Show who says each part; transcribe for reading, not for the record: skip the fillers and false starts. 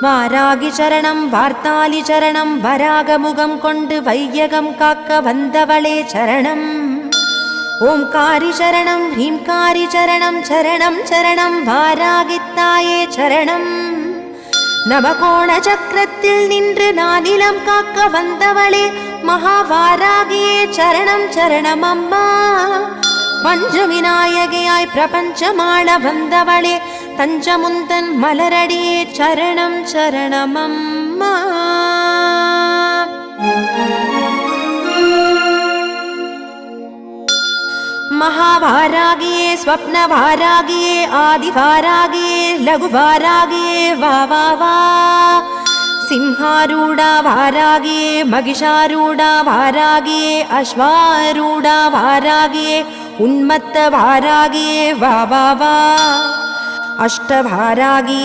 Speaker 1: வாராகி சரணம் வார்த்தாலி சரணம் வராகமுகம் கொண்டு வையகம் காக்க வந்தவளே சரணம். ஓம்காரி சரணம் ஹ்ரீம்காரி சரணம் சரணம் சரணம் வாராகித்தாயே சரணம். நவகோண சக்கரத்தில் நின்று நானிலம் காக்க வந்தவளே மகாவாராகியே சரணம் சரணம் அம்மா. பஞ்சவிநாயகியாய் பிரபஞ்சமாள வந்தவளே தஞ்சமுந்தன் மலரடியே சரணம் சரணம் அம்மா. महावारागिये स्वप्नवारागिये आदिवारागिये लघुवारागिये वा वा वा. सिंहारूढा वारागिये महिषारूढा वारागिये अश्वारूढा वारागिये उन्मत्त वारागिये वा वा वा. अष्टवारागिये